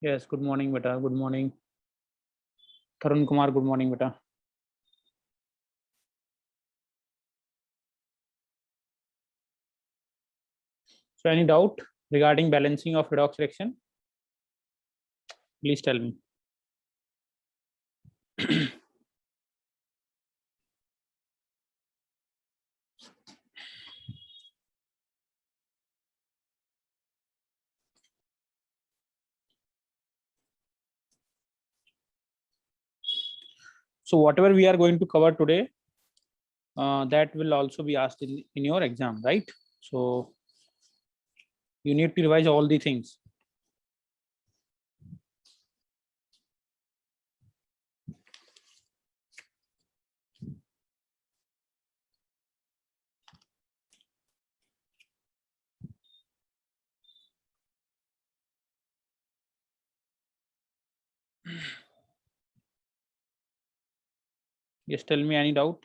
Yes, good morning beta, good morning. Tarun Kumar, good morning beta. So any doubt regarding balancing of redox reaction? Please tell me. So whatever we are going to cover today, that will also be asked in your exam, right? So you need to revise all the things. Just tell me any doubt.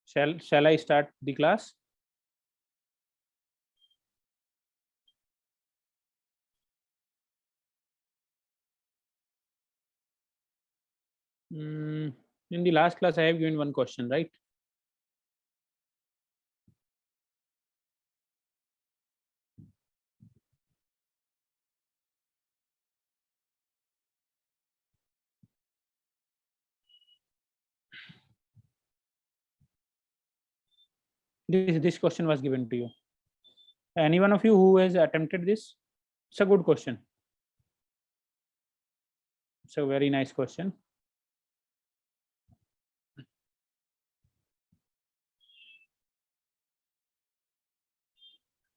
Shall I start the class? In the last class, I have given one question, right? This question was given to you. Any one of you who has attempted this? It's a good question. It's a very nice question.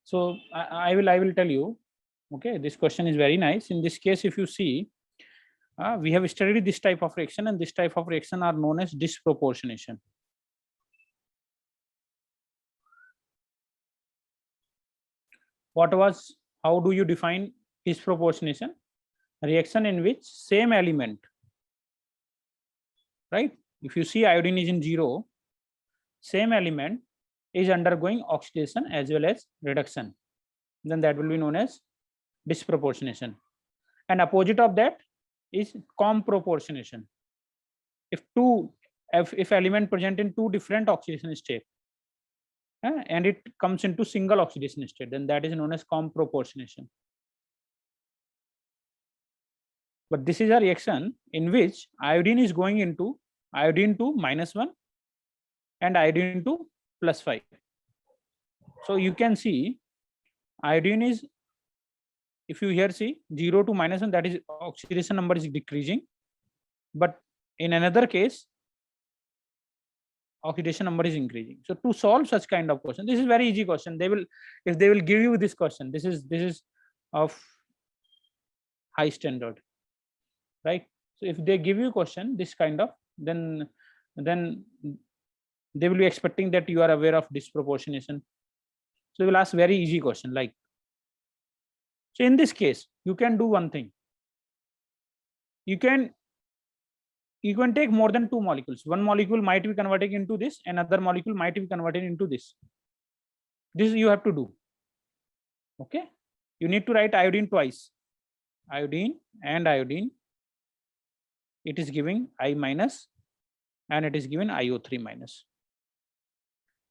So I will tell you. Okay, this question is very nice. In this case, if you see, we have studied this type of reaction, and this type of reaction are known as disproportionation. How do you define disproportionation? Reaction in which same element, right? If you see iodine is in 0, same element is undergoing oxidation as well as reduction, then that will be known as disproportionation. And opposite of that is comproportionation. If element present in two different oxidation state, and it comes into single oxidation state, then that is known as comproportionation. But this is a reaction in which iodine is going into iodine to -1 and iodine to +5. So you can see iodine is, if you here see 0 to -1, that is oxidation number is decreasing. But in another case, oxidation number is increasing. So to solve such kind of question, this is very easy question. If they will give you this question, this is of high standard, right? So if they give you question this kind of, then they will be expecting that you are aware of disproportionation. So they will ask very easy question like, so in this case, you can do one thing. You can take more than two molecules. One molecule might be converting into this, another molecule might be converting into this. This you have to do. Okay, you need to write iodine twice. Iodine and iodine. It is giving I minus, and it is given IO3 minus.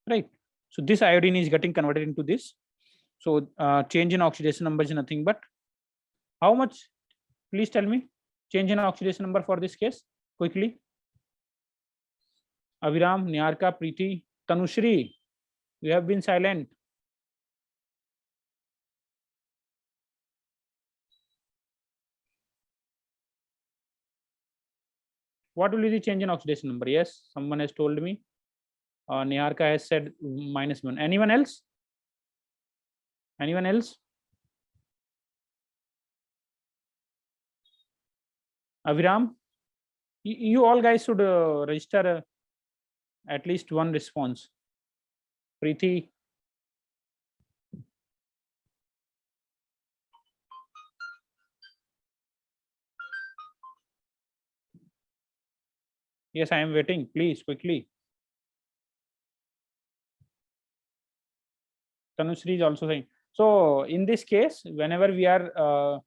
Right. So this iodine is getting converted into this. So change in oxidation number is nothing but how much? Please tell me. Change in oxidation number for this case quickly. Aviram, Niharika, Preeti, Tanushri, you have been silent. What will be the change in oxidation number? Yes, someone has told me. Niharika has said -1. Anyone else? Anyone else? Aviram, you all guys should register at least one response. Preeti. Yes, I am waiting. Please, quickly. Tanushree is also saying. So in this case, whenever we are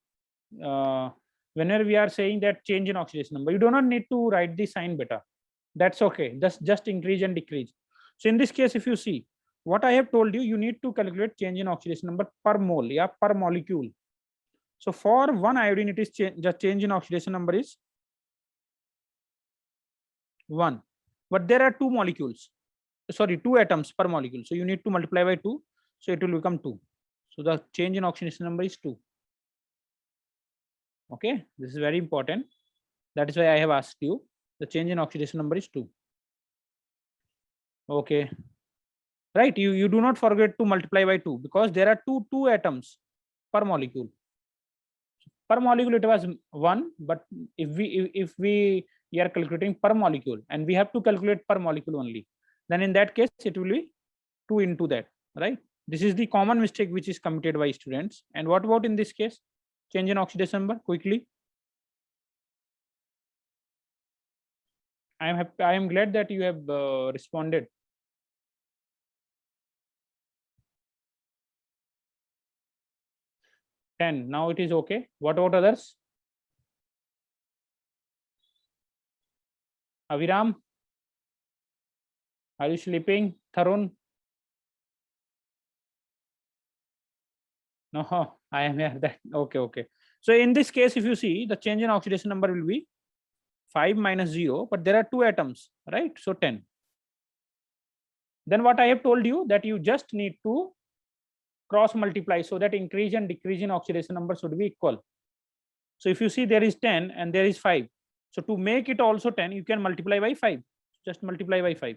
saying that change in oxidation number, you do not need to write the sign beta. That's okay. Just increase and decrease. So in this case, if you see what I have told you, you need to calculate change in oxidation number per mole, yeah, per molecule. So for one iodine, it is the change in oxidation number is 1. But there are two molecules, sorry, two atoms per molecule. So you need to multiply by 2. So it will become 2. So the change in oxidation number is 2. Okay, this is very important. That is why I have asked you. The change in oxidation number is 2. Okay. Right, you do not forget to multiply by 2 because there are two atoms per molecule. Per molecule it was 1, but if we are calculating per molecule and we have to calculate per molecule only, then in that case it will be 2 into that, right? This is the common mistake which is committed by students. And what about in this case? Change in oxidation number, quickly. I am glad that you have responded. Now it is okay. What about others? Aviram, are you sleeping? Tharun? No, I am here. That okay. So in this case, if you see, the change in oxidation number will be 5 minus 0, but there are two atoms, right? So 10. Then what I have told you, that you just need to cross multiply so that increase and decrease in oxidation number should be equal. So if you see there is 10 and there is 5. So to make it also 10, you can multiply by 5. Just multiply by 5.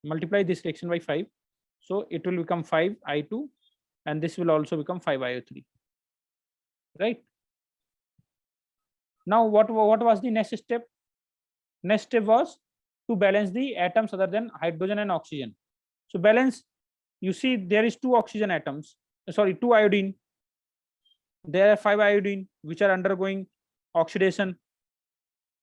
Multiply this reaction by 5. So it will become 5i2 and this will also become 5i3. Right? Now what was the next step? Next step was to balance the atoms other than hydrogen and oxygen. So balance, you see there is two oxygen atoms, sorry, two iodine. There are 5 iodine which are undergoing oxidation,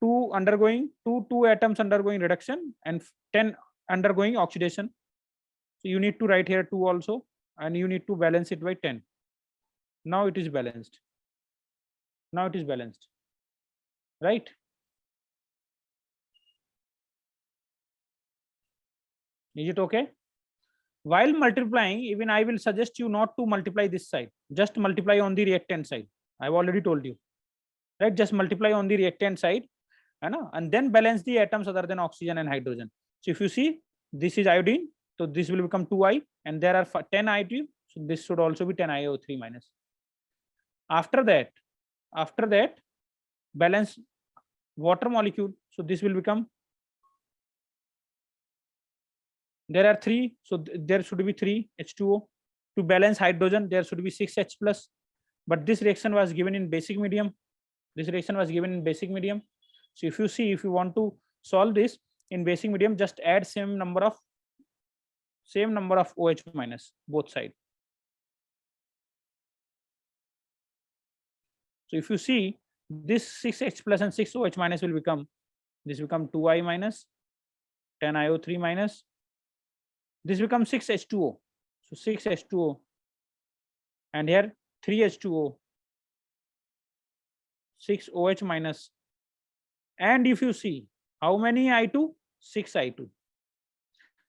two atoms undergoing reduction, and 10 undergoing oxidation. So you need to write here 2 also, and you need to balance it by 10. Now it is balanced. Now it is balanced, right? Is it okay? While multiplying, even I will suggest you not to multiply this side. Just multiply on the reactant side. I've already told you, right? Just multiply on the reactant side, and then balance the atoms other than oxygen and hydrogen. So if you see, this is iodine, so this will become 2i, and there are 10 i2, so this should also be 10 iO3 minus. After that, balance water molecule. So this will become, there are 3, so there should be 3 H2O. To balance hydrogen, there should be 6 H plus. But this reaction was given in basic medium. This reaction was given in basic medium. So if you see, if you want to solve this in basic medium, just add same number of OH minus both sides. So if you see, this 6H plus and 6 OH minus will become, this become 2I minus, 10 IO3 minus, this becomes 6 H2O. So 6 H2O, and here 3 H2O, 6 OH minus. And if you see, how many I2? 6 I2.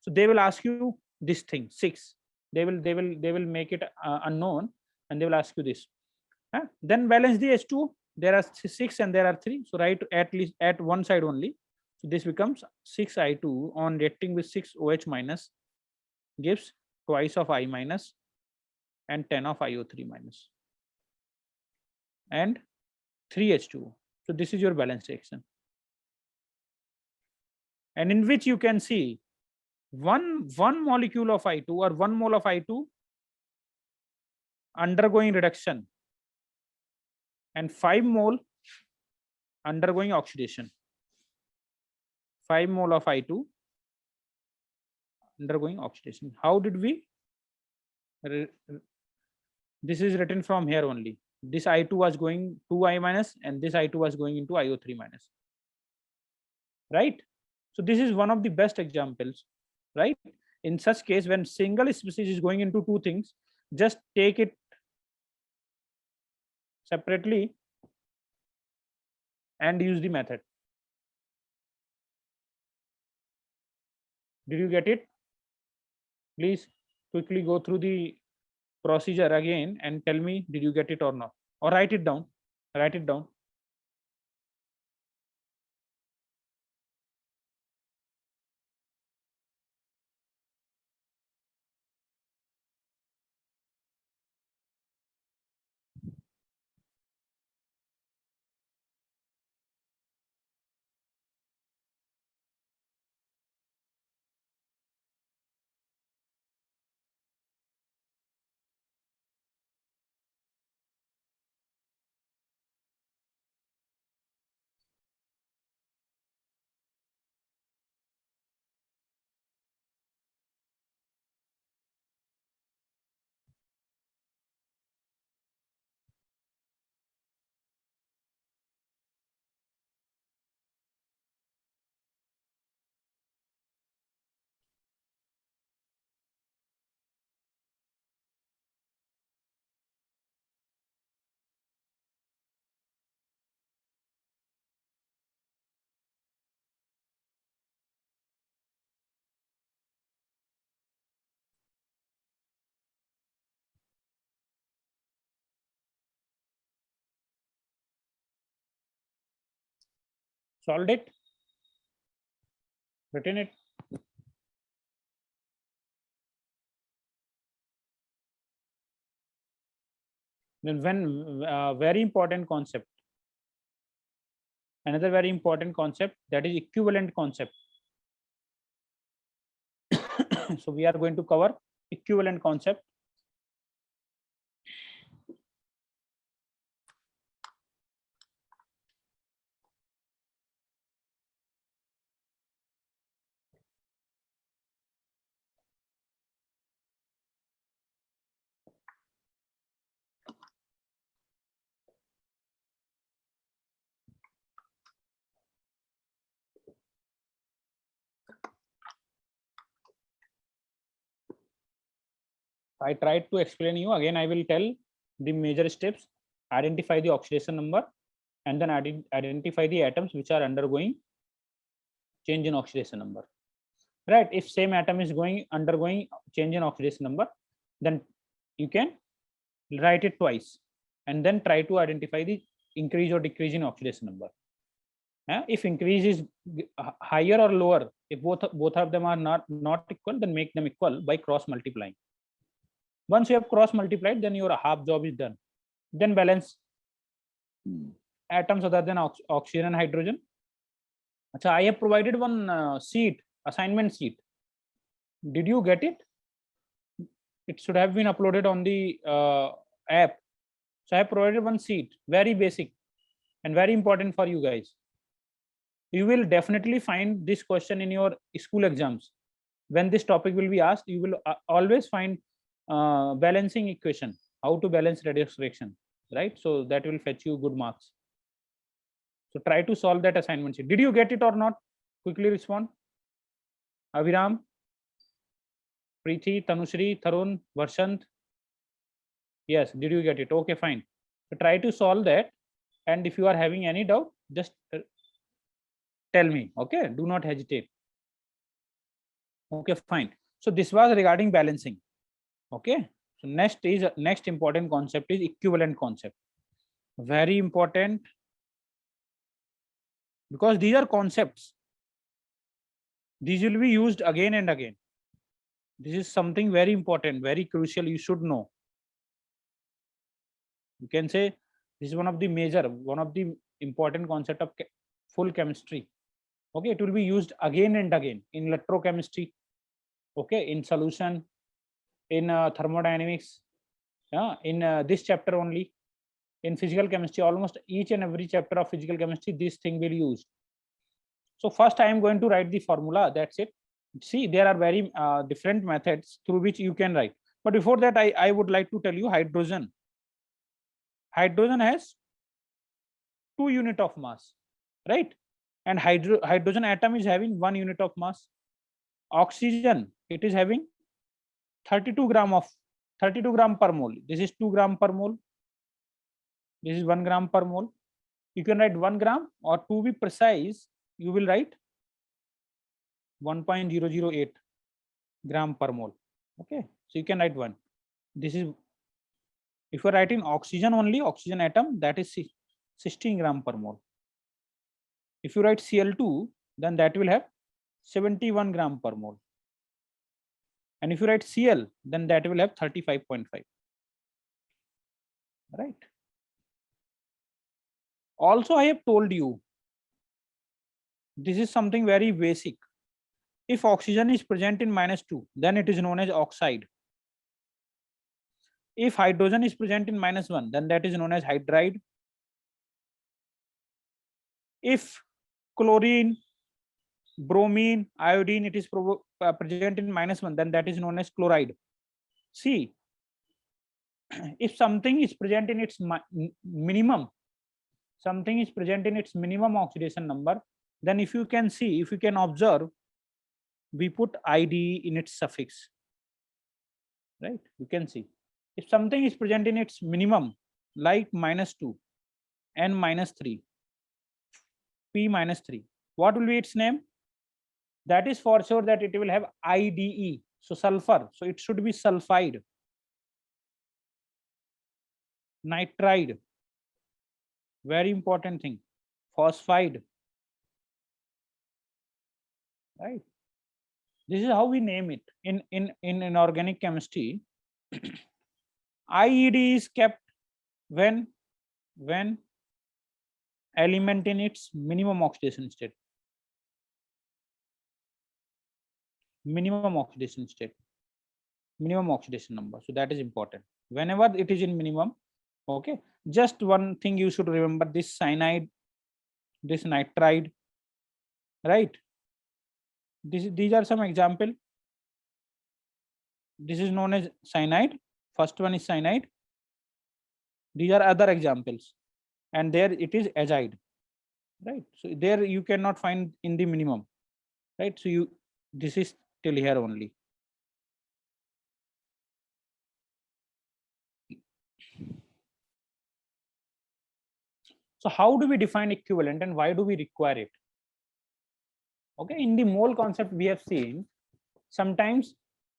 So they will ask you this thing, 6. They will make it unknown, and they will ask you this. Then balance the H2O. There are 6 and there are 3. So write at least at one side only. So this becomes 6 I2 on reacting with 6 OH minus gives twice of I minus and 10 of IO3 minus and 3 H2O. So this is your balanced reaction. and in which you can see one molecule of I2 or 1 mole of I2 undergoing reduction and 5 mole undergoing oxidation. 5 mole of I2 undergoing oxidation. How did we? This is written from here only. This I2 was going to I minus and this I2 was going into IO3 minus. Right? So this is one of the best examples, right? In such case, when single species is going into two things, just take it separately and use the method. Did you get it? Please quickly go through the procedure again and tell me, did you get it or not? Or write it down. Write it down. Solved it? Written it? Then when very important concept. Another very important concept, that is equivalent concept. So we are going to cover equivalent concept. I tried to explain you. Again, I will tell the major steps. Identify the oxidation number and then identify the atoms which are undergoing change in oxidation number. Right? If same atom is undergoing change in oxidation number, then you can write it twice and then try to identify the increase or decrease in oxidation number. If increase is higher or lower, if both of them are not equal, then make them equal by cross multiplying. Once you have cross multiplied, then your half job is done. Then balance atoms other than oxygen and hydrogen. Achha, I have provided one assignment sheet. Did you get it? It should have been uploaded on the app. So I have provided one sheet, very basic and very important for you guys. You will definitely find this question in your school exams. When this topic will be asked, you will always find balancing equation, how to balance radius reaction, right? So that will fetch you good marks. So try to solve that assignment sheet. Did you get it or not? Quickly respond. Aviram, Preeti, Tanushri, Tarun, Varshant. Yes, did you get it? Okay, fine. So try to solve that. And if you are having any doubt, just tell me. Okay, do not hesitate. Okay, fine. So this was regarding balancing. Okay. So next important concept is equivalent concept. Very important, because these are concepts. These will be used again and again. This is something very important, very crucial. You should know. You can say this is one of the important concept of full chemistry. Okay, it will be used again and again in electrochemistry, okay, in solution, in thermodynamics, in this chapter only, in physical chemistry, almost each and every chapter of physical chemistry, this thing will use. So first I am going to write the formula, that's it. See, there are very different methods through which you can write. But before that, I would like to tell you hydrogen. Hydrogen has 2 unit of mass, right? And hydrogen atom is having 1 unit of mass. Oxygen, it is having 32 gram per mole. This is 2 gram per mole. This is 1 gram per mole. You can write 1 gram, or to be precise, you will write 1.008 gram per mole. Okay, so you can write 1. This is, if you are writing oxygen only, oxygen atom, that is 16 gram per mole. If you write Cl2, then that will have 71 gram per mole. And if you write Cl, then that will have 35.5. Right. Also, I have told you, this is something very basic. If oxygen is present in -2, then it is known as oxide. If hydrogen is present in -1, then that is known as hydride. If chlorine, bromine, iodine, it is present in -1, then that is known as chloride. See, if something is present in its minimum, something is present in its minimum oxidation number, then if you can see, if you can observe, we put id in its suffix, right? You can see, if something is present in its minimum, like -2 and -3, p -3, what will be its name? That is for sure that it will have ide. So sulfur, so it should be sulfide, nitride, very important thing, phosphide, right? This is how we name it in inorganic chemistry. IED is kept when element in its minimum oxidation state. Minimum oxidation state, minimum oxidation number. So that is important. Whenever it is in minimum, okay. Just one thing you should remember: this cyanide, this nitride, right? These are some example. This is known as cyanide. First one is cyanide. These are other examples, and there it is azide, right? So there you cannot find in the minimum, right? So you, this is till here only. So how do we define equivalent and why do we require it? Okay, in the mole concept we have seen, sometimes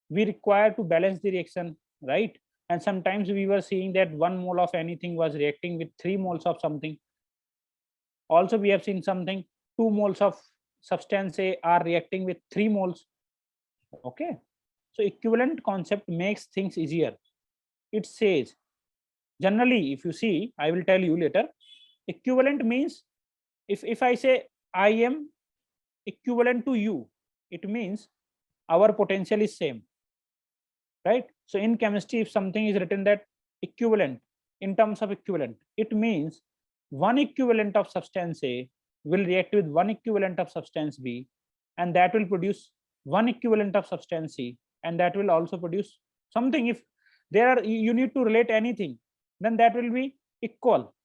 we require to balance the reaction, right? And sometimes we were seeing that 1 mole of anything was reacting with 3 moles of something. Also we have seen something, 2 moles of substance A are reacting with 3 moles. Okay, so equivalent concept makes things easier. It says, generally, if you see, I will tell you later, equivalent means, if I say I am equivalent to you, it means our potential is same, right? So in chemistry, if something is written that equivalent, in terms of equivalent, it means 1 equivalent of substance A will react with 1 equivalent of substance B, and that will produce 1 equivalent of substance C, and that will also produce something. If there are, you need to relate anything, then that will be equal,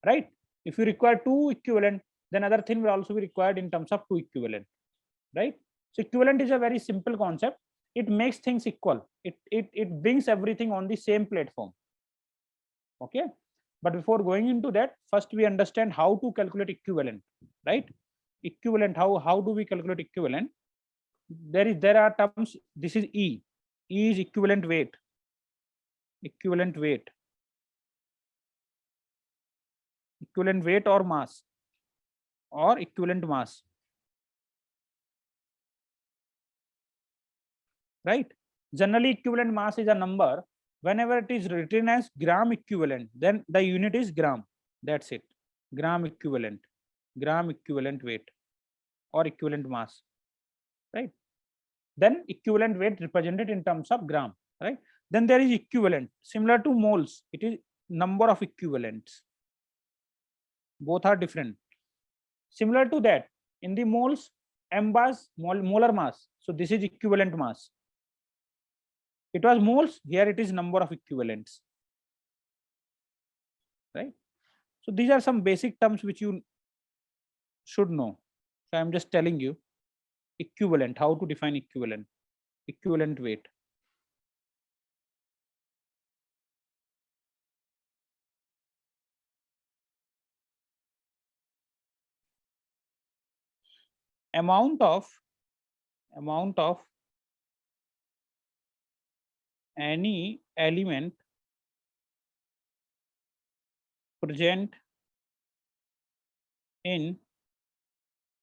right? If you require 2 equivalent, then other thing will also be required in terms of 2 equivalent, right? So equivalent is a very simple concept. It makes things equal. It brings everything on the same platform. Okay, but before going into that, first we understand how to calculate equivalent, right? Equivalent, how do we calculate equivalent? There are terms. This is E. E is equivalent weight. Equivalent weight. Equivalent weight or mass, or equivalent mass, right? Generally, equivalent mass is a number. Whenever it is written as gram equivalent, then the unit is gram. That's it. Gram equivalent weight. or equivalent mass, right? Then equivalent weight represented in terms of gram, right? Then there is equivalent, similar to moles. It is number of equivalents. Both are different. Similar to that, in the moles, m bars, molar mass. So this is equivalent mass. It was moles, here it is number of equivalents, right? So these are some basic terms which you should know. So I'm just telling you equivalent, how to define equivalent, equivalent weight. Amount of any element present in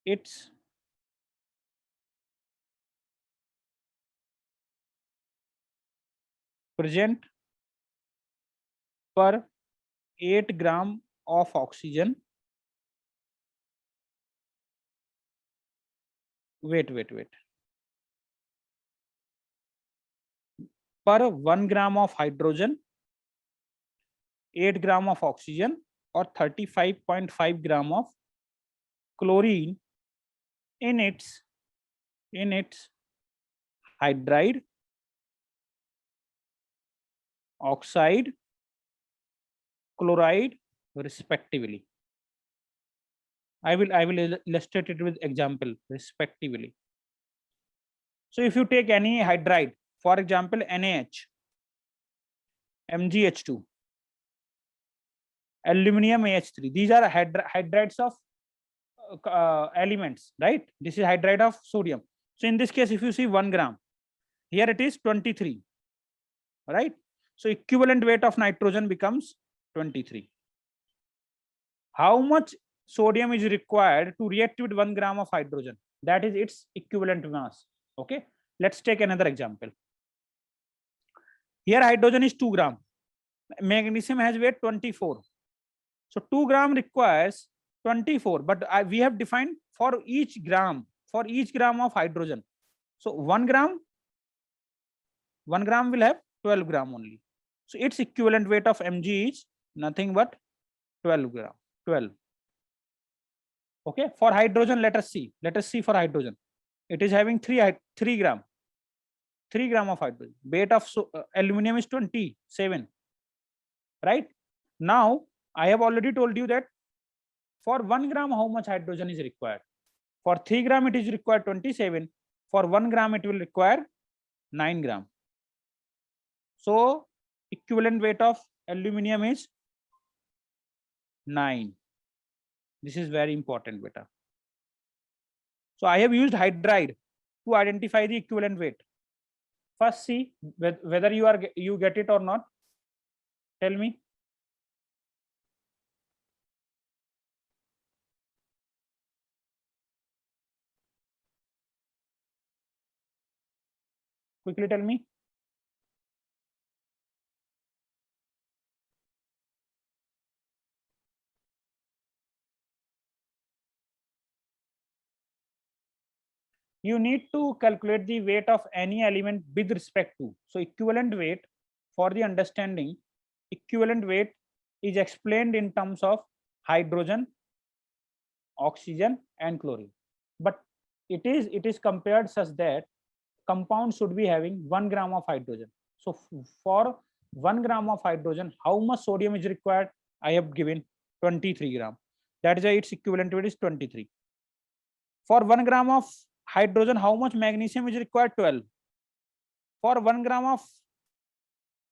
its present per 8 gram of oxygen. Wait. Per 1 gram of hydrogen, 8 gram of oxygen, or 35.5 gram of chlorine in its hydride, oxide, chloride respectively. I will illustrate it with example respectively. So if you take any hydride, for example NaH, MgH2, aluminum AH3, these are hydrides of elements, right? This is hydride of sodium. So in this case, if you see 1 gram, here it is 23, right? So equivalent weight of nitrogen becomes 23. How much sodium is required to react with 1 gram of hydrogen? That is its equivalent mass. Okay, let's take another example. Here hydrogen is 2 gram, magnesium has weight 24. So 2 gram requires 24, but we have defined for each gram of hydrogen. So 1 gram will have 12 gram only. So its equivalent weight of Mg is nothing but 12 gram. 12. Okay, for hydrogen, let us see for hydrogen. It is having 3 gram. 3 gram of hydrogen. Weight of aluminum is 27. Right? Now, I have already told you that for 1 gram, how much hydrogen is required? For 3 gram, it is required 27. For 1 gram, it will require 9 gram. So, equivalent weight of aluminum is 9. This is very important, beta. So, I have used hydride to identify the equivalent weight. First, see whether you get it or not. Tell me. Quickly tell me. You need to calculate the weight of any element with respect to. So equivalent weight, for the understanding, equivalent weight is explained in terms of hydrogen, oxygen, and chlorine. But it is compared such that compound should be having 1 gram of hydrogen. So for 1 gram of hydrogen, how much sodium is required? I have given 23 gram. That is why its equivalent weight is 23. For 1 gram of hydrogen, how much magnesium is required? 12. For 1 gram of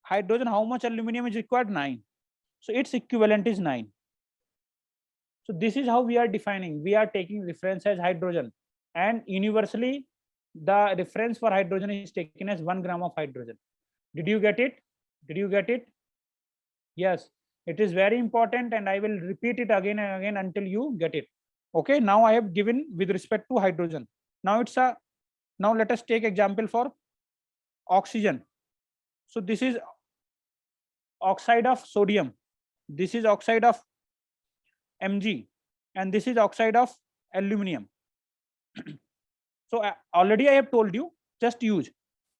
hydrogen, how much aluminum is required? 9. So its equivalent is 9. So this is how we are defining. We are taking reference as hydrogen, and universally the reference for hydrogen is taken as 1 gram of hydrogen. Did you get it? Did you get it? Yes, it is very important, and I will repeat it again and again until you get it. Okay, now I have given with respect to hydrogen. Now let us take example for oxygen. So this is oxide of sodium, this is oxide of Mg, and this is oxide of aluminum. So already I have told you, just use.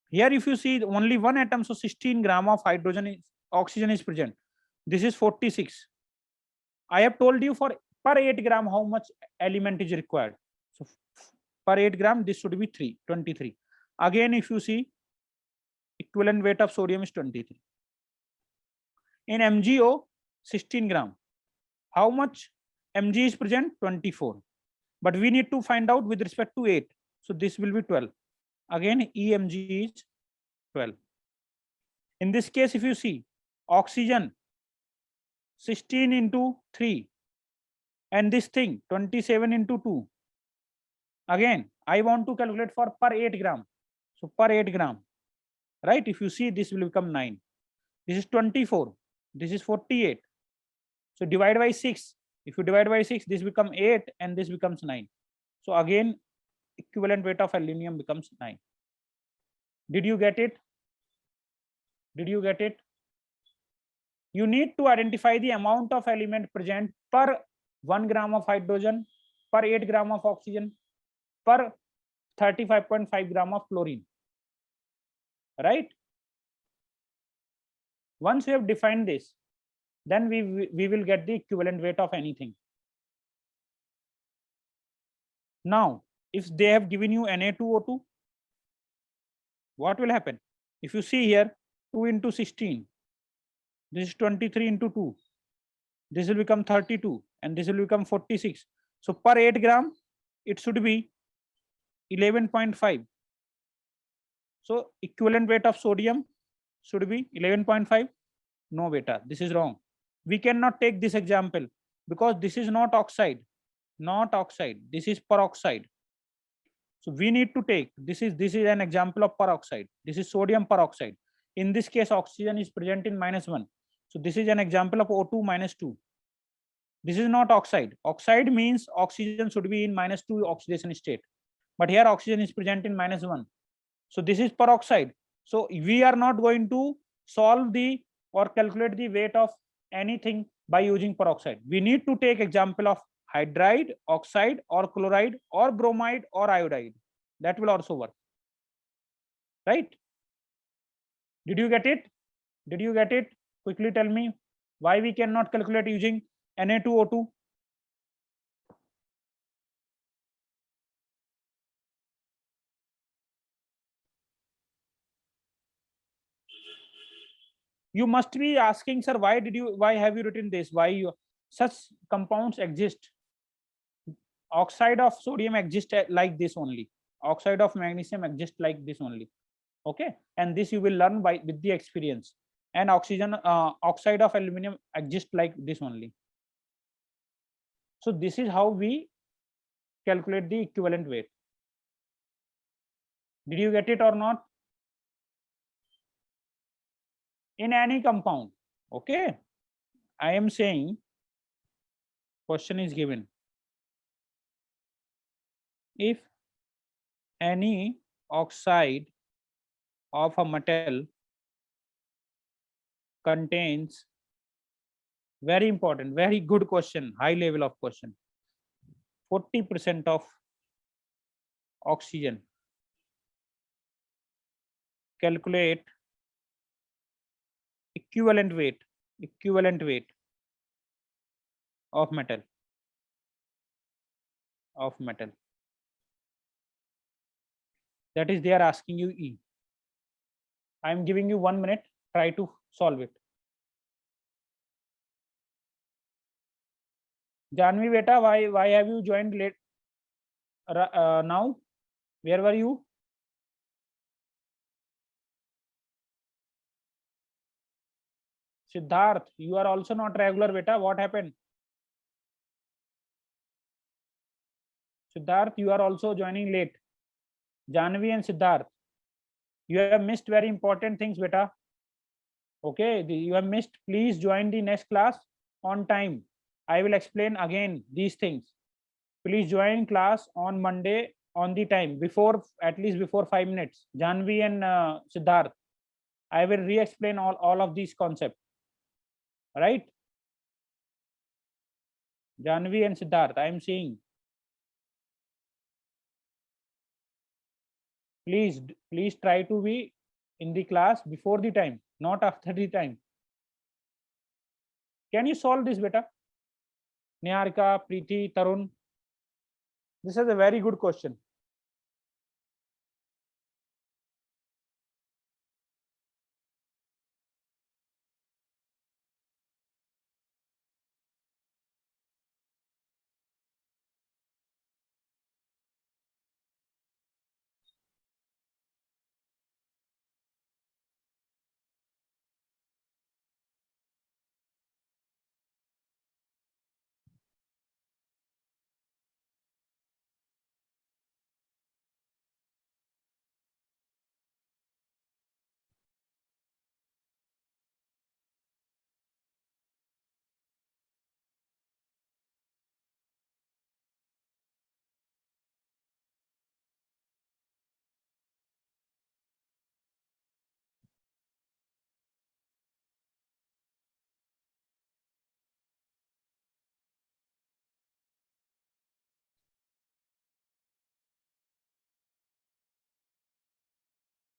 Here if you see only one atom, so 16 gram of hydrogen is, oxygen is present. This is 46. I have told you for per 8 gram how much element is required. So per 8 gram this should be 23. Again if you see, equivalent weight of sodium is 23. In MgO 16 gram, how much Mg is present? 24. But we need to find out with respect to 8. So this will be 12. Again EMg is 12. In this case if you see, oxygen 16 into 3 and this thing 27 into 2. Again I want to calculate for per 8 gram. So per 8 gram, right? If you see, this will become 9. This is 24. This is 48. So divide by 6. If you divide by 6, this becomes 8 and this becomes 9. So again equivalent weight of aluminum becomes 9. Did you get it? Did you get it? You need to identify the amount of element present per 1 gram of hydrogen, per 8 gram of oxygen, per 35.5 gram of chlorine. Right? Once we have defined this, then we will get the equivalent weight of anything. Now, if they have given you Na2O2, what will happen? If you see here, 2 into 16, this is 23 into 2, this will become 32 and this will become 46. So per 8 gram, it should be 11.5. So equivalent weight of sodium should be 11.5. No beta, this is wrong. We cannot take this example because this is not oxide, this is peroxide. So we need to take, this is an example of peroxide. This is sodium peroxide. In this case, oxygen is present in -1. So this is an example of O2 -2. This is not oxide. Oxide means oxygen should be in -2 oxidation state. But here oxygen is present in -1. So this is peroxide. So we are not going to solve the or calculate the weight of anything by using peroxide. We need to take example of hydride, oxide, or chloride, or bromide, or iodide. That will also work. Right? Did you get it? Did you get it? Quickly tell me why we cannot calculate using Na2O2. You must be asking, sir, why have you written this? Such compounds exist? Oxide of sodium exists like this only. Oxide of magnesium exists like this only. Okay, and this you will learn by with the experience. And oxide of aluminum exists like this only. So this is how we calculate the equivalent weight. Did you get it or not? In any compound. Okay, I am saying, question is given, if any oxide of a metal contains, very important, very good question, high level of question, 40% of oxygen, calculate equivalent weight of metal. That is, they are asking you E. I am giving you 1 minute, try to solve it. Janvi beta, why have you joined late now? Where were you? Siddharth, you are also not regular beta. What happened? Siddharth, you are also joining late. Janvi and Siddharth, you have missed very important things beta. Okay, you have missed. Please join the next class on time. I will explain again these things. Please join class on Monday on the time, before, at least before 5 minutes. Janvi and Siddharth, I will re-explain all of these concepts. Right? Janvi and Siddharth, I am seeing. Please try to be in the class before the time, not after the time. Can you solve this, beta? Niharika, Preeti, Tarun. This is a very good question.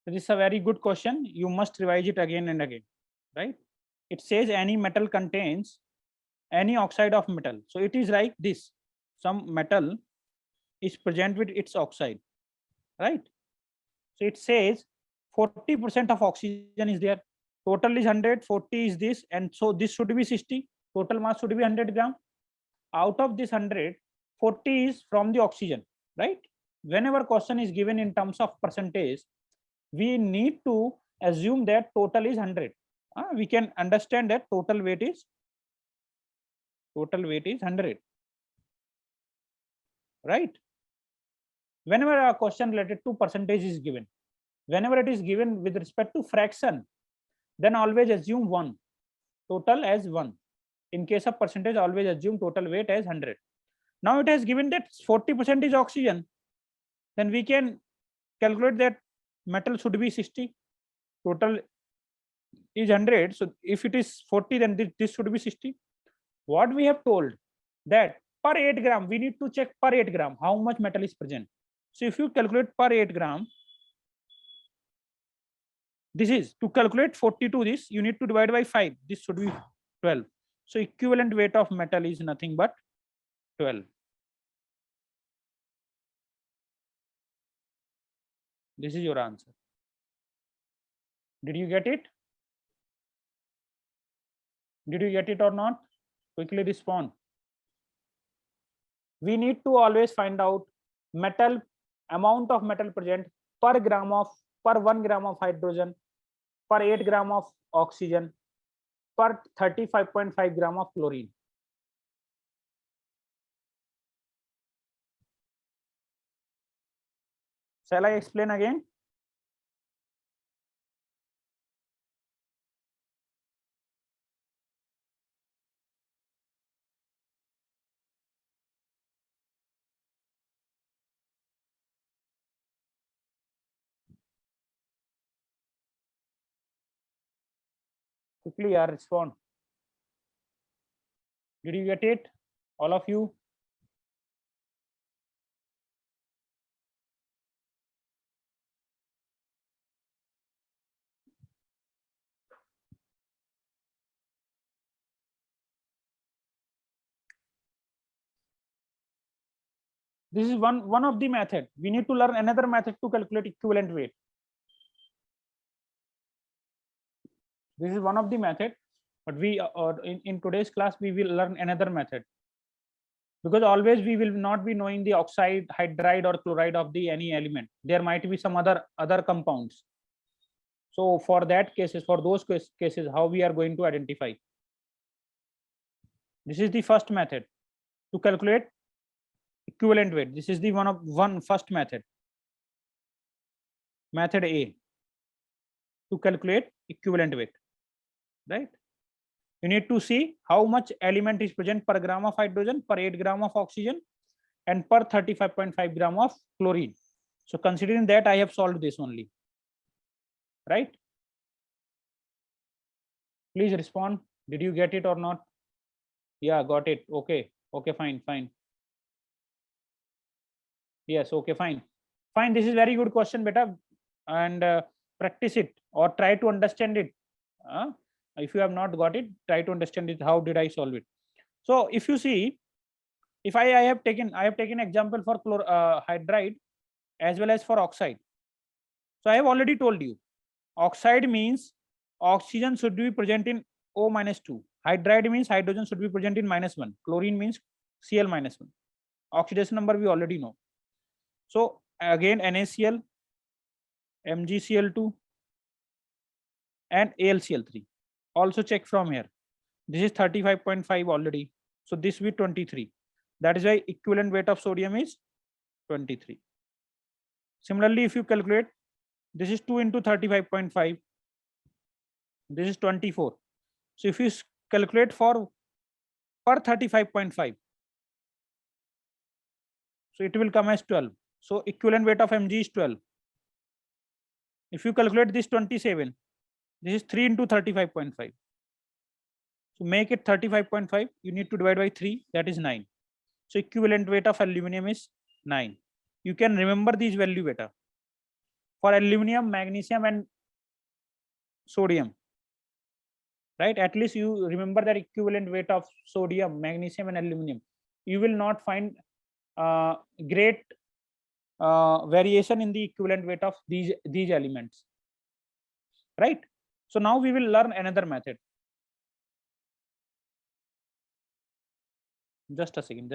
This is a very good question. You must revise it again and again, right? It says any metal contains any oxide of metal. So it is like this. Some metal is present with its oxide, right? So it says 40% of oxygen is there. Total is 100, 40 is this, and so this should be 60. Total mass should be 100 gram. Out of this 100, 40 is from the oxygen, right? Whenever question is given in terms of percentage, we need to assume that total is 100. We can understand that total weight is 100, right? Whenever a question related to percentage is given, whenever it is given with respect to fraction, then always assume 1, total as 1. In case of percentage, always assume total weight as 100. Now it has given that 40% is oxygen, then we can calculate that metal should be 60, total is 100. So if it is 40, then this should be 60. What we have told that per 8 gram, we need to check per 8 gram how much metal is present. So if you calculate per 8 gram, this is to calculate 42, this you need to divide by 5. This should be 12. So equivalent weight of metal is nothing but 12. This is your answer. Did you get it? Did you get it or not? Quickly respond. We need to always find out metal, amount of metal present per 1 gram of hydrogen, per 8 gram of oxygen, per 35.5 gram of chlorine. Shall I explain again? Quickly, respond. Did you get it? All of you? This is one of the method. We need to learn another method to calculate equivalent weight. This is one of the method, but we in today's class we will learn another method, because always we will not be knowing the oxide, hydride or chloride of the any element. There might be some other compounds. So for that cases, for those cases, how we are going to identify? This is the first method to calculate equivalent weight. This is the first method. Method A to calculate equivalent weight, right? You need to see how much element is present per gram of hydrogen, per 8 gram of oxygen, and per 35.5 gram of chlorine. So considering that, I have solved this only, right? Please respond. Did you get it or not? Yeah, got it. Okay. Okay, fine. Yes, okay, fine. This is very good question, beta. and practice it or try to understand it. If you have not got it, try to understand it. How did I solve it? So if you see, if I have taken example for hydride as well as for oxide. So I have already told you, oxide means oxygen should be present in O minus 2. Hydride means hydrogen should be present in -1. Chlorine means Cl minus 1. Oxidation number we already know. So again NaCl, MgCl2 and AlCl3. Also check from here. This is 35.5 already. So this will be 23. That is why equivalent weight of sodium is 23. Similarly, if you calculate, this is 2 into 35.5. This is 24. So if you calculate for per 35.5, so it will come as 12. So equivalent weight of Mg is 12. If you calculate this 27, this is 3 into 35.5. So make it 35.5. You need to divide by 3. That is 9. So equivalent weight of aluminum is 9. You can remember these value better. For aluminum, magnesium and sodium, right? At least you remember that equivalent weight of sodium, magnesium and aluminum. You will not find great variation in the equivalent weight of these elements, right? So now we will learn another method. Just a second.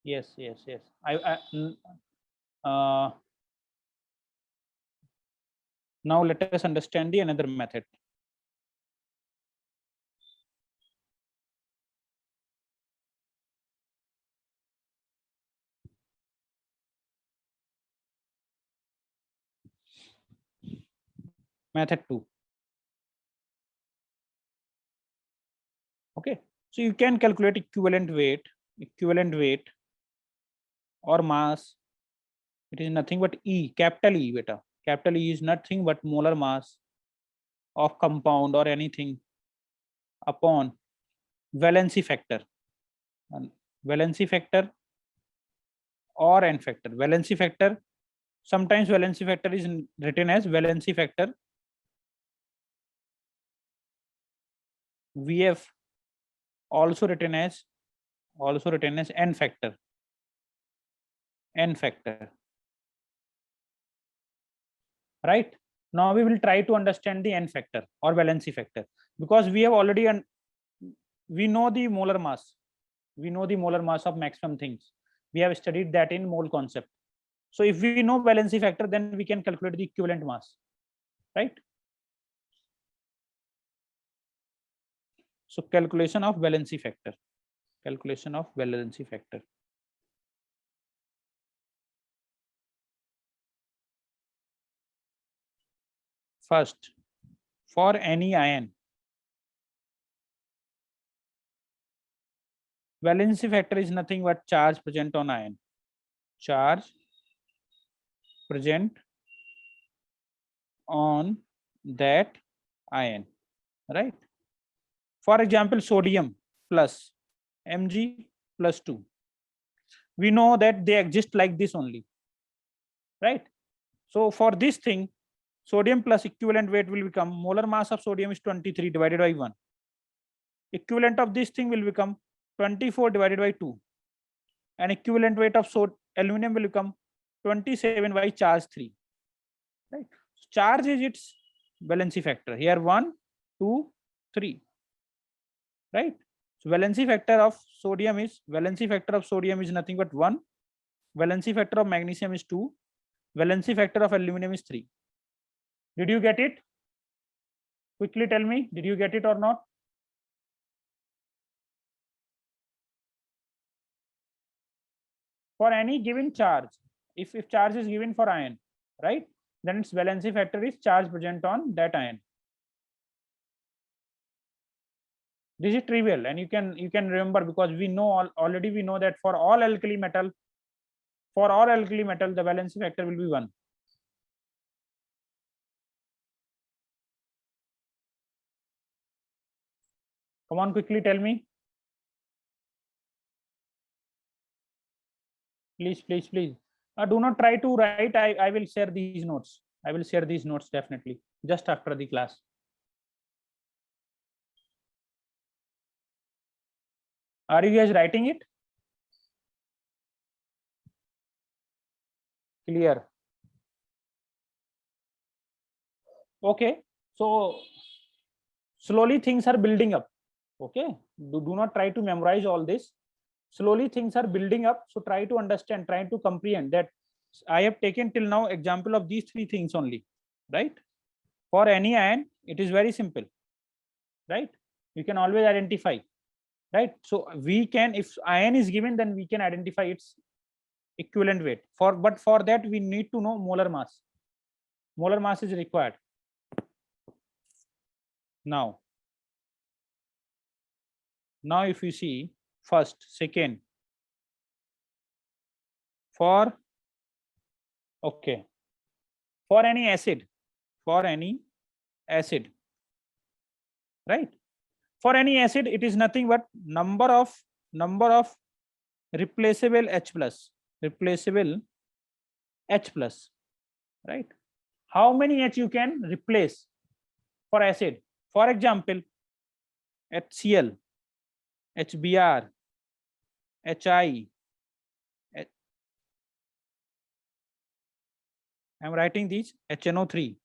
Yes. Uh, now let us understand the another method. Method 2. Okay. So you can calculate equivalent weight or mass. It is nothing but E, capital E beta. Capital E is nothing but molar mass of compound or anything upon valency factor. And valency factor or N factor. Valency factor, sometimes valency factor is written as valency factor VF, also written as N factor. Right? Now we will try to understand the N factor or valency factor, because we have already we know the molar mass. We know the molar mass of maximum things. We have studied that in mole concept. So if we know valency factor, then we can calculate the equivalent mass, right? So calculation of valency factor. First, for any ion, valency factor is nothing but charge present on ion. Charge present on that ion, right? For example, sodium plus Mg plus 2. We know that they exist like this only, right? So for this thing, sodium plus equivalent weight will become, molar mass of sodium is 23 divided by 1. Equivalent of this thing will become 24 divided by 2. And equivalent weight of aluminum will become 27 by charge 3. Right? Charge is its valency factor. Here 1, 2, 3. Right? So valency factor of sodium is nothing but 1. Valency factor of magnesium is 2. Valency factor of aluminum is 3. Did you get it? Quickly tell me, did you get it or not? for any given charge, if charge is given for ion, right, then its valency factor is charge present on that ion. This is trivial, and you can remember, because we know already we know that for all alkali metal, the valency factor will be 1. Come on, quickly tell me. Please. Do not try to write. I will share these notes. I will share these notes definitely just after the class. Are you guys writing it? Clear. Okay. So slowly things are building up. Okay. Do not try to memorize all this. Slowly things are building up. So try to understand, try to comprehend that I have taken till now example of these 3 things only, right? For any ion, it is very simple, right? You can always identify, right? So we can, if ion is given, then we can identify its equivalent weight. But for that we need to know molar mass. Molar mass is required. Now if you see first, second, for okay, for any acid, right? For any acid, it is nothing but number of replaceable H plus, right? How many H you can replace for acid? For example, HCl, HBr, HI. I'm writing these: HNO3,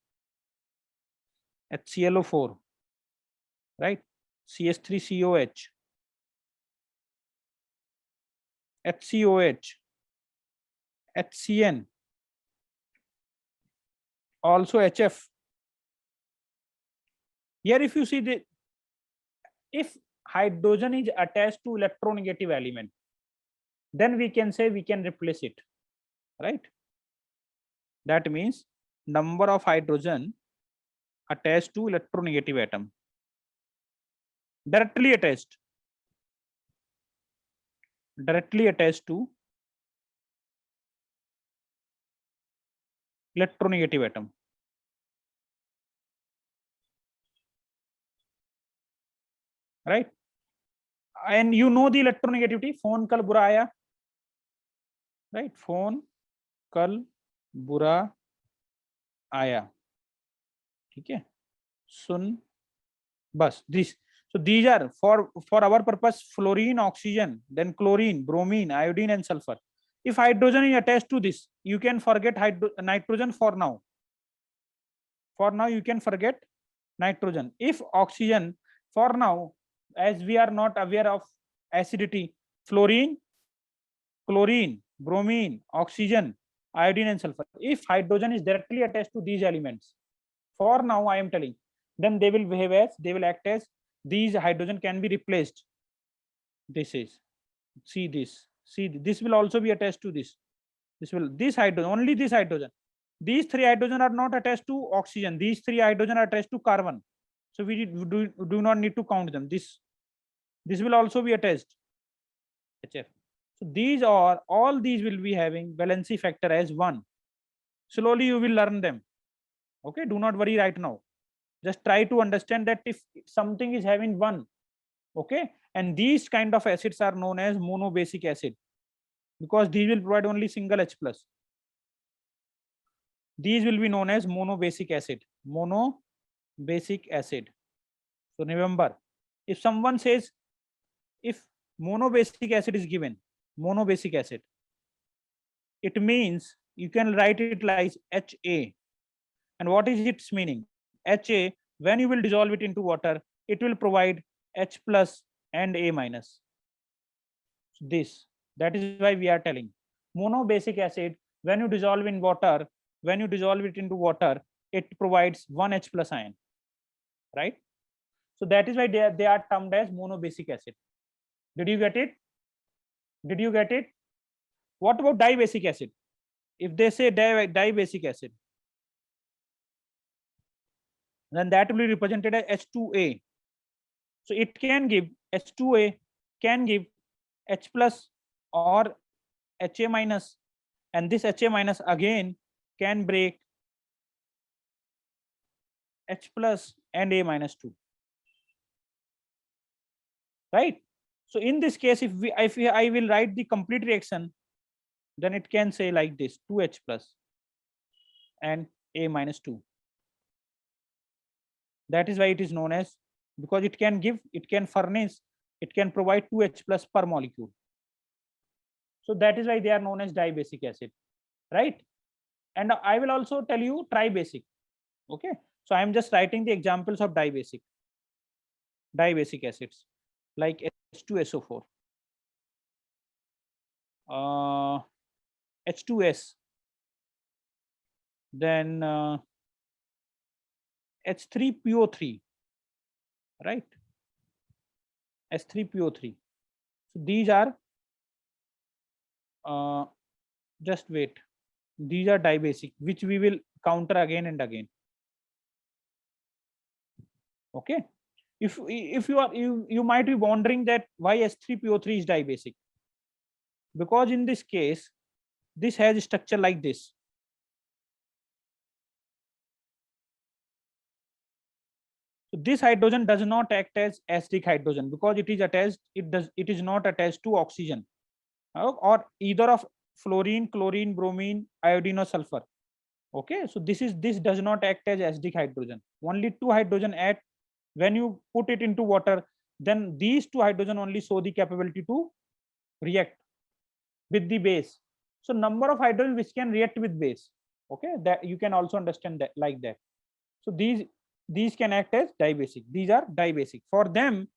HClO4, right? CH3COH, HCOH, HCN, also HF. Here if you see if hydrogen is attached to electronegative element, then we can say we can replace it, right? That means number of hydrogen attached to electronegative atom, directly attached to electronegative atom, right? And you know the electronegativity, phone kal bura aaya, right? Phone kal bura aaya, ठीक है, सुन बस. This, so these are for our purpose: fluorine, oxygen, then chlorine, bromine, iodine, and sulfur. If hydrogen is attached to this, you can forget nitrogen for now. You can forget nitrogen. If oxygen, for now, as we are not aware of acidity, fluorine, chlorine, bromine, oxygen, iodine, and sulfur. If hydrogen is directly attached to these elements, for now I am telling, then they will act as, these hydrogen can be replaced. This is, see this will also be attached to this. This hydrogen, only this hydrogen. These 3 hydrogen are not attached to oxygen. These 3 hydrogen are attached to carbon. So we do not need to count them. This will also be attached, HF. So all these will be having valency factor as 1. Slowly you will learn them. Okay, do not worry right now. Just try to understand that if something is having 1, okay, and these kind of acids are known as monobasic acid, because these will provide only single H plus. These will be known as monobasic acid. So remember, if someone says, if monobasic acid is given, it means you can write it like HA. And what is its meaning? HA, when you will dissolve it into water, it will provide H plus and A minus. That is why we are telling, monobasic acid, when you dissolve it into water, it provides 1 H plus ion, right? So that is why they are termed as monobasic acid. Did you get it? What about dibasic acid? If they say dibasic acid, then that will be represented as H2A. So it can give H2A, can give H plus or HA minus, and this HA minus again can break H plus and A minus 2, right? So in this case, if I will write the complete reaction, then it can say like this: 2H plus and A minus 2. That is why it is known as, because it can give, it can furnish, it can provide 2H plus per molecule. So that is why they are known as dibasic acid, right? And I will also tell you tribasic. Okay, so I am just writing the examples of dibasic acids like H2SO4, H2S, then H3PO3, right? H3PO3. So these are just wait. These are dibasic, which we will counter again and again. Okay. If you are you might be wondering that why H3PO3 is dibasic, because in this case this has a structure like this. So this hydrogen does not act as acidic hydrogen because it is attached, it is not attached to oxygen or either of fluorine, chlorine, bromine, iodine or sulfur. Okay, so this does not act as acidic hydrogen. Only two hydrogen act. When you put it into water, then these two hydrogen only show the capability to react with the base. So number of hydrogen which can react with base. Okay, that you can also understand that like that. So these can act as dibasic. These are dibasic. For them,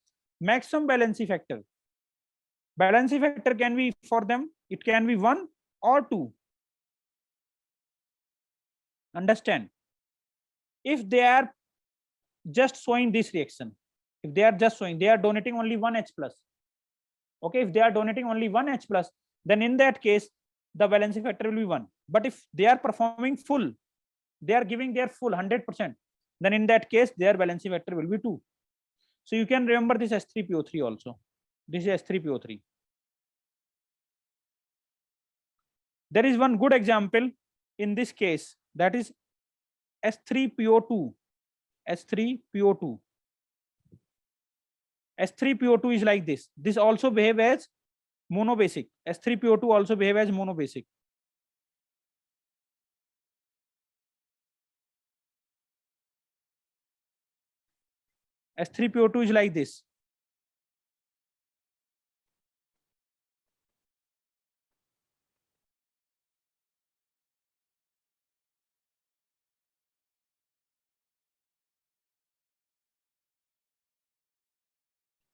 maximum valency factor. Valency factor can be, for them, it can be 1 or 2. Understand? If they are just showing this reaction, if they are just showing, they are donating only 1 H plus. Okay, if they are donating only 1 H plus, then in that case, the valency factor will be 1. But if they are performing full, they are giving their full 100%, then in that case, their valency factor will be 2. So you can remember this H3PO3 also. This is H3PO3. There is one good example in this case, that is H3PO2. H3PO2. H3PO2 is like this. This also behave as monobasic. H3PO2 also behave as monobasic. H3PO2 is like this.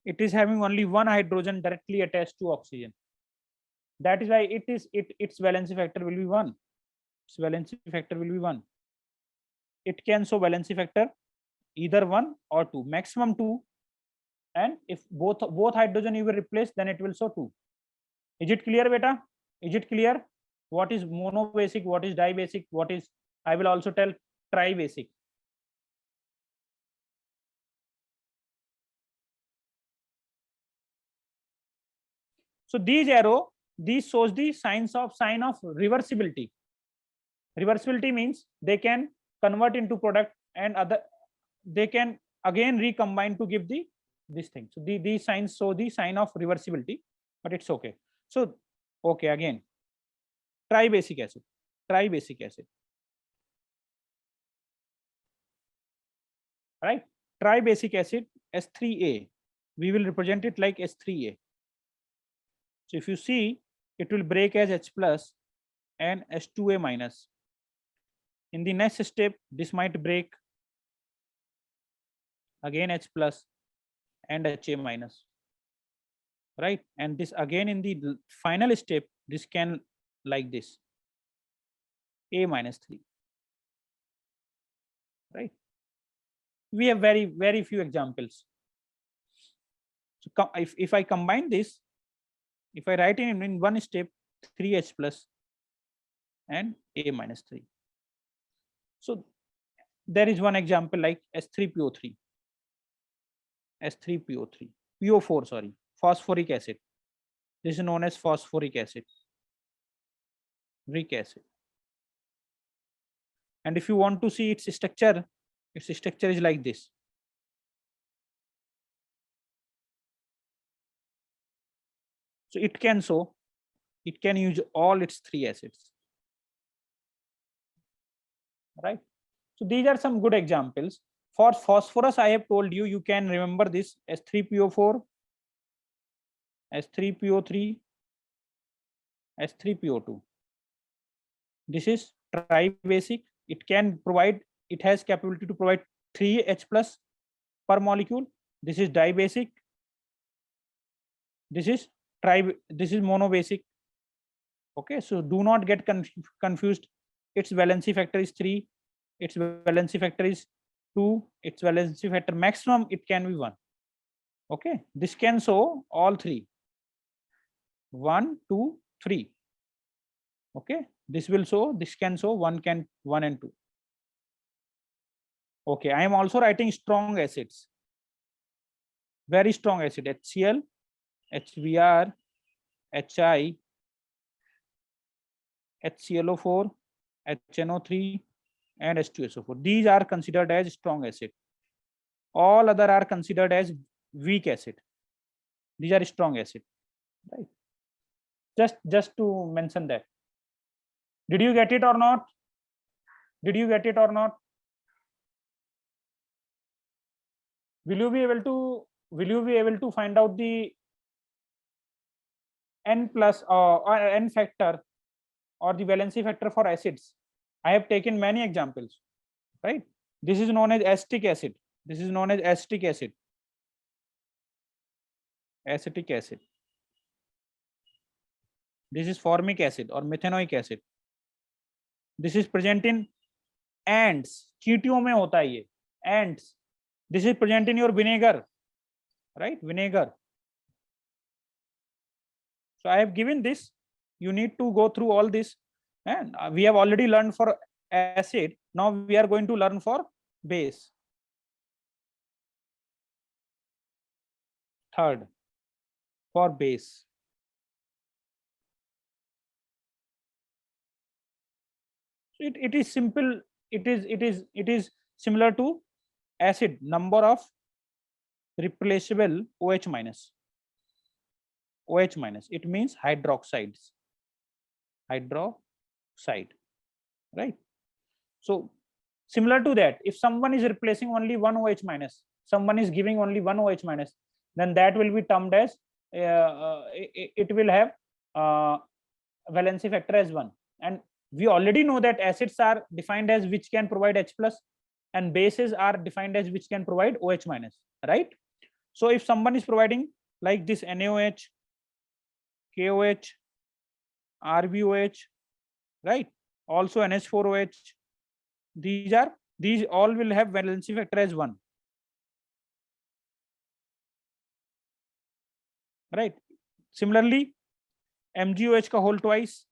It is having only one hydrogen directly attached to oxygen. That is why its valency factor will be 1. Its valency factor will be 1. It can show valency factor either 1 or 2, maximum 2. And if both hydrogen you will replace, then it will show 2. Is it clear, beta? Is it clear? What is monobasic? What is dibasic? What is, I will also tell, tribasic. So these arrow, these shows the sign of reversibility. Reversibility means they can convert into product and they can again recombine to give this thing. So these signs show the sign of reversibility, but it's okay. So okay, again, tribasic acid. Right? Tribasic acid, S3A. We will represent it like S3A. So if you see, it will break as H plus and H2A minus. In the next step, this might break again H plus and HA minus, right? And this again in the final step, this can like this, A minus 3, right? We have very few examples. So if I combine this, if I write in one step, 3H plus and A minus 3. So there is one example like S3PO3, S3PO3, PO4, sorry, phosphoric acid. This is known as phosphoric acid, acid. And if you want to see its structure is like this. So it can use all its 3 acids, right? So these are some good examples. For phosphorus, I have told you, you can remember this S3PO4, S3PO3, S3PO2. This is tribasic. It has capability to provide 3H plus per molecule. This is dibasic. This is monobasic. Okay, so do not get confused. Its valency factor is 3, its valency factor is 2, its valency factor maximum it can be 1. Okay, this can show all 3. 1, 2, 3. Okay, this can show 1 and 2. Okay, I am also writing strong acids. Very strong acid, HCl, HBr, HI, HClO4, HNO3 and H2SO4. These are considered as strong acid. All other are considered as weak acid. These are strong acid, right? Just to mention that. Did you get it or not? Did you get it or not? Will you be able to find out the N plus or N factor or the valency factor for acids? I have taken many examples, right? This is known as acetic acid. This is known as acetic acid. Acetic acid. This is formic acid or methanoic acid. This is present in ants. चींटियों में होता है ये. Ants. This is present in your vinegar, right? Vinegar. So I have given this. You need to go through all this. And we have already learned for acid. Now we are going to learn for base. Third, for base. It is simple. It is similar to acid. Number of replaceable OH minus. OH minus. It means hydroxides. Hydroxide, right? So similar to that, if someone is replacing only one OH minus, someone is giving only one OH minus, then that will be termed as it will have valency factor as 1. And we already know that acids are defined as which can provide H plus and bases are defined as which can provide OH minus, right? So if someone is providing like this NaOH, KOH, RbOH, right? Also NH4OH, these all will have valency factor as 1, right? Similarly, MgOH का whole twice,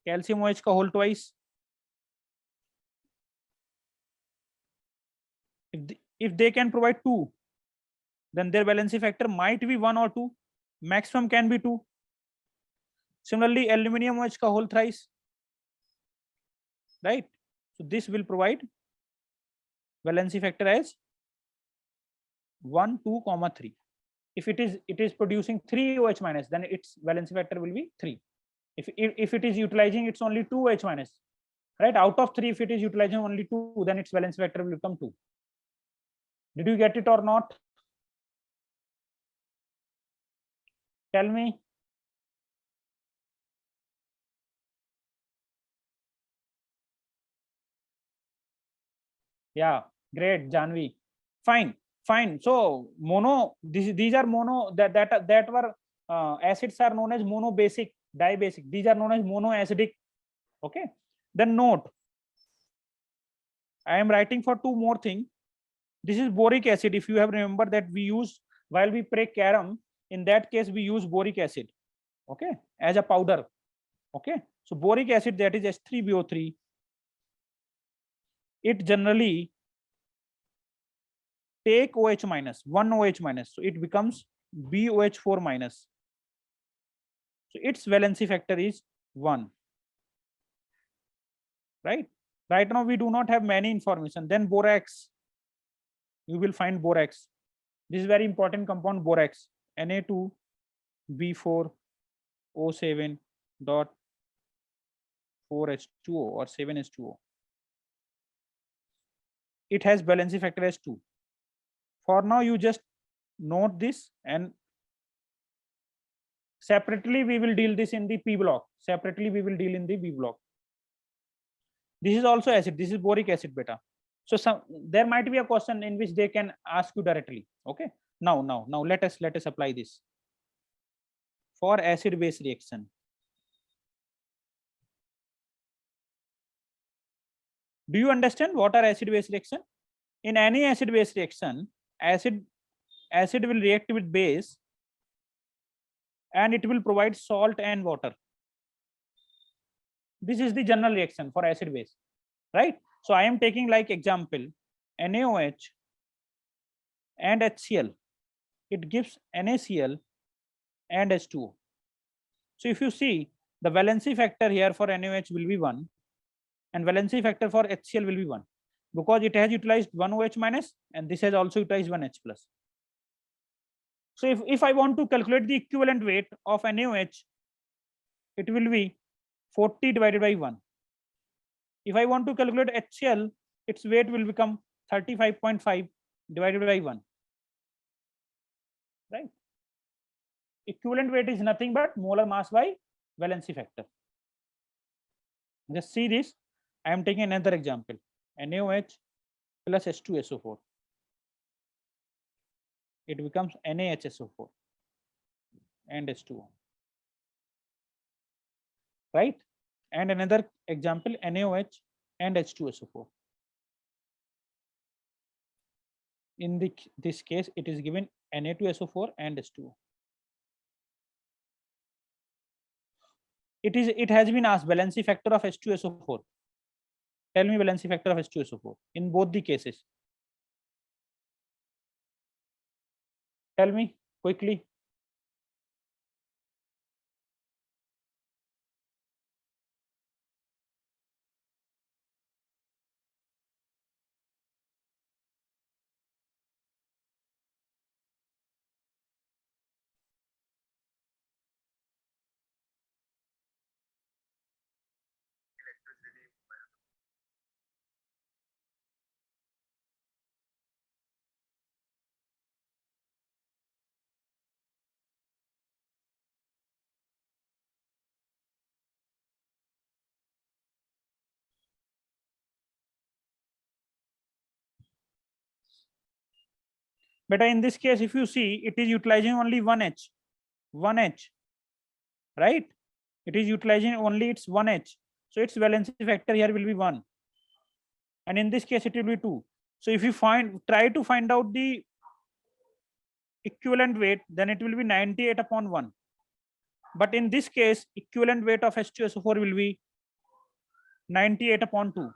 calcium OH का whole twice. If they can provide 2, then their valency factor might be 1 or 2. Maximum can be 2. Similarly, aluminium OH का whole thrice, right? So this will provide valency factor as 1, 2, 3. If it is producing 3 OH minus, then its valency factor will be 3. If it is utilizing it's only 2 OH minus, right? Out of 3, if it is utilizing only 2, then its valency factor will become 2. Did you get it or not? Tell me. Yeah, great, Janvi. Fine. So these are mono that were acids are known as monobasic, dibasic. These are known as monoacidic. Okay. Then note, I am writing for 2 more things. This is boric acid. If you have remembered that we use while we break carom, in that case we use boric acid. okay, as a powder. Okay, so boric acid, that is H3BO3, it generally take OH minus, one OH minus, so it becomes BOH4 minus. So its valency factor is 1, right? Right now we do not have many information. Then borax, you will find borax. This is very important compound, borax, Na2B4O7 dot 4H2O or 7H2O. It has valency factor as 2. For now, you just note this, and separately we will deal this in the P block. Separately we will deal in the B block. This is also acid. This is boric acid beta. So there might be a question in which they can ask you directly. Okay. Now let us apply this for acid base reaction. Do you understand what are acid base reaction? In any acid base reaction, acid will react with base and it will provide salt and water. This is the general reaction for acid base, right? So I am taking like example NaOH and HCl. It gives NaCl and H2O. So if you see, the valency factor here for NaOH will be 1 and valency factor for HCl will be 1 because it has utilized one OH minus and this has also utilized one H plus. So if I want to calculate the equivalent weight of NaOH, it will be 40 divided by 1. If I want to calculate HCl, its weight will become 35.5 divided by 1. Right? Equivalent weight is nothing but molar mass by valency factor. Just see this. I am taking another example. NaOH plus H2SO4. It becomes NaHSO4 and H2O. Right? And another example, NaOH and H2SO4. In this case, it is given Na2SO4 and H2O. It has been asked valency factor of H2SO4. Tell me valency factor of H2SO4 in both the cases. Tell me quickly. But in this case, if you see, it is utilizing only one H, right? It is utilizing only its one H. So its valency factor here will be 1. And in this case, it will be 2. So if you try to find out the equivalent weight, then it will be 98 upon 1. But in this case, equivalent weight of H2SO4 will be 98 upon 2.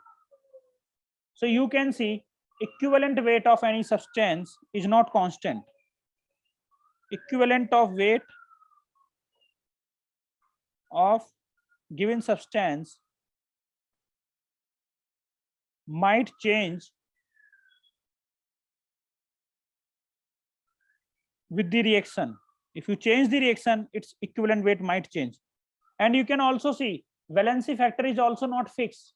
So you can see equivalent weight of any substance is not constant. Equivalent of weight of given substance might change with the reaction. If you change the reaction, its equivalent weight might change. And you can also see valency factor is also not fixed.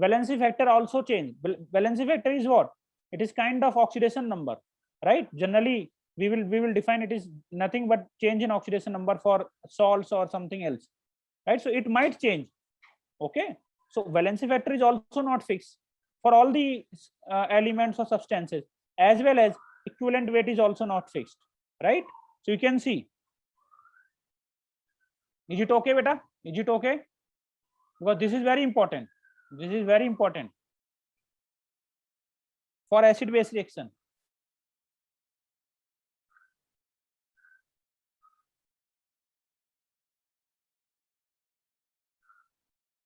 Valency factor also change. Valency factor is what? It is kind of oxidation number, right? Generally, we will define it is nothing but change in oxidation number for salts or something else, right? So it might change. Okay. So valency factor is also not fixed for all the elements or substances, as well as equivalent weight is also not fixed, right? So you can see. Is it okay, beta? Is it okay? Because this is very important. This is very important for acid base reaction.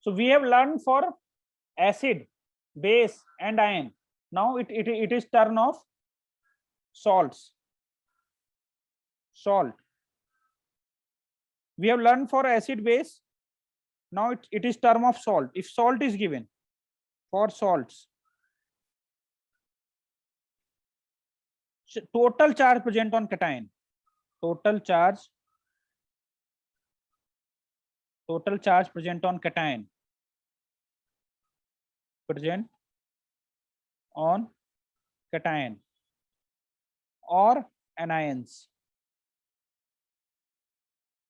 So we have learned for acid, base and ion. Now it is turn of salts. Salt. We have learned for acid, base. Now it is term of salt. If salt is given for salts, total charge present on cation. Total charge present on cation. Present on cation or anions.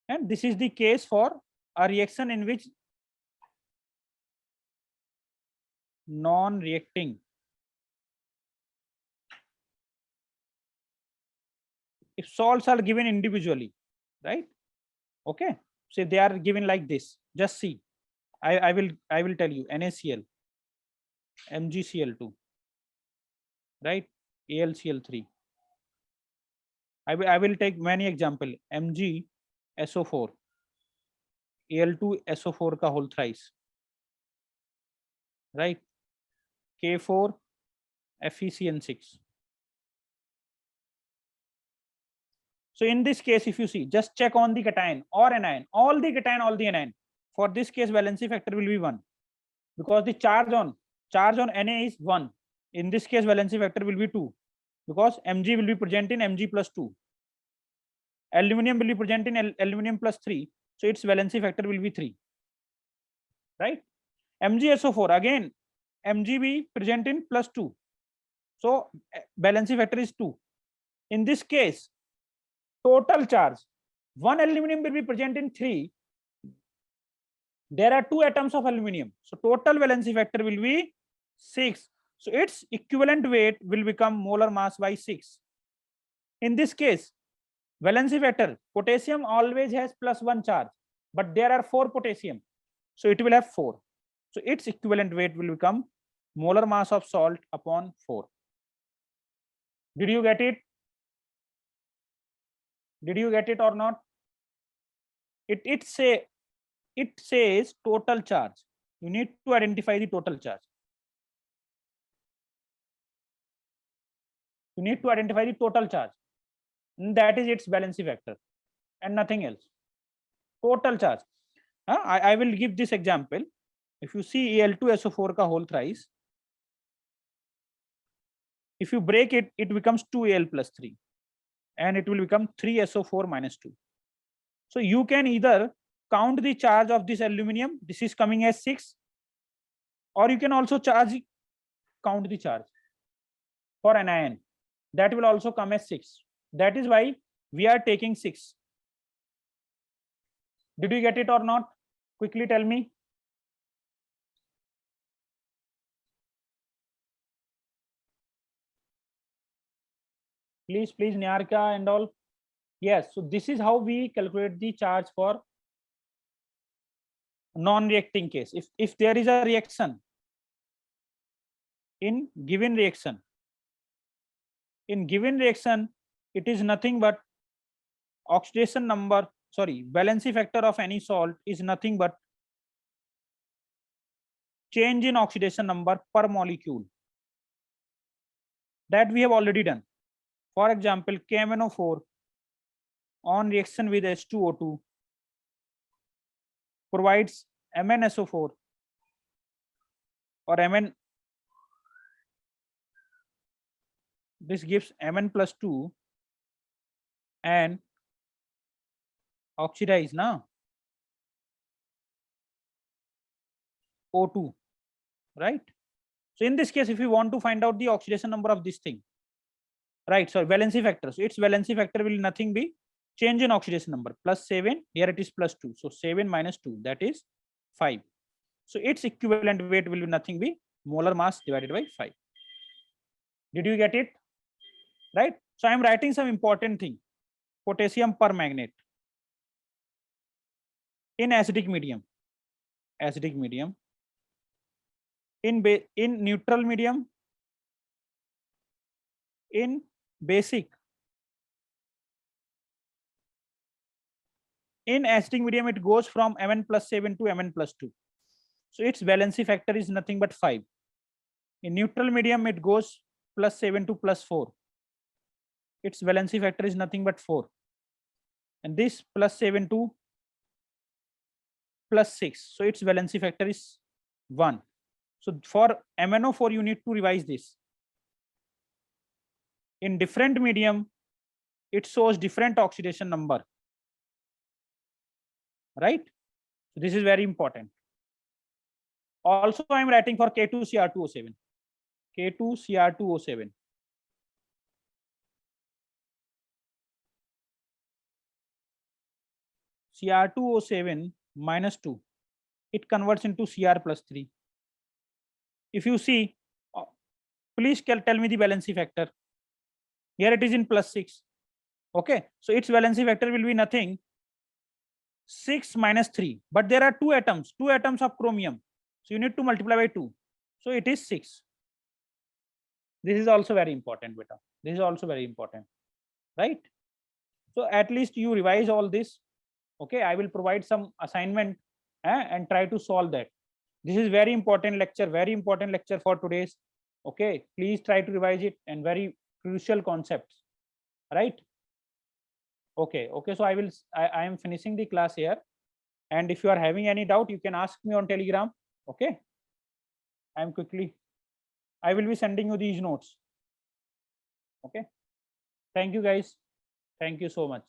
And this is the case for a reaction in which non-reacting, if salts are given individually, right? Okay, so they are given like this. Just see, I will tell you NaCl, MgCl2, right? AlCl3. I will take many example. MgSO4, Al2SO4 का whole thrice, right? K4 FeCN6. So in this case, if you see, just check on the cation or anion, all the cation, all the anion. For this case, valency factor will be 1 because the charge on Na is 1. In this case, valency factor will be 2 because Mg will be present in Mg plus 2. Aluminium will be present in aluminium plus 3. So its valency factor will be 3. Right? MgSO4 again, Mg be present in plus 2. So valency factor is 2. In this case, total charge, 1 aluminium will be present in 3. There are 2 atoms of aluminium. So total valency factor will be 6. So its equivalent weight will become molar mass by 6. In this case, valency factor, potassium always has plus 1 charge, but there are 4 potassium. So it will have 4. So its equivalent weight will become molar mass of salt upon 4. Did you get it? Did you get it or not? It says total charge. You need to identify the total charge. You need to identify the total charge. And that is its valency factor and nothing else. Total charge. I will give this example. If you see Al2SO4 ka whole thrice, if you break it, it becomes 2Al plus 3 and it will become 3SO4 minus 2. So you can either count the charge of this aluminium, this is coming as 6, or you can also count the charge for an ion, that will also come as 6. That is why we are taking 6. Did you get it or not? Quickly tell me. Please, Niharika and all. Yes, so this is how we calculate the charge for non-reacting case. If there is a reaction in given reaction, it is nothing but oxidation number, valency factor of any salt is nothing but change in oxidation number per molecule. That we have already done. For example, KMnO4 on reaction with H2O2 provides MnSO4 or Mn. This gives Mn plus 2 and oxidize now O2, right? So in this case, if you want to find out the oxidation number of this thing, right? So valency factor. So its valency factor will nothing be change in oxidation number plus 7. Here it is plus 2. So 7 minus 2, that is 5. So its equivalent weight will be nothing be molar mass divided by 5. Did you get it? Right? So I am writing some important thing. Potassium permanganate in acidic medium, in neutral medium, in basic, in acidic medium it goes from Mn plus 7 to Mn plus 2. So its valency factor is nothing but 5. In neutral medium, it goes +7 to +4. Its valency factor is nothing but 4. And this +7 to +6. So its valency factor is 1. So for MnO4, you need to revise this. In different medium, it shows different oxidation number. Right? So this is very important. Also, I am writing for K2Cr2O7. K2Cr2O7. Cr2O7 -2. It converts into Cr +3. If you see, please tell me the valency factor. Here it is in +6. Okay, so its valency factor will be nothing 6 - 3. But there are two atoms of chromium. So you need to multiply by 2. So it is 6. This is also very important, beta. This is also very important, right? So at least you revise all this. Okay, I will provide some assignment and try to solve that. This is very important lecture for today's. Okay, please try to revise it, and very crucial concepts, right? Okay, so I am finishing the class here, and if you are having any doubt, you can ask me on Telegram. Okay, I will be sending you these notes. Okay, thank you guys, thank you so much.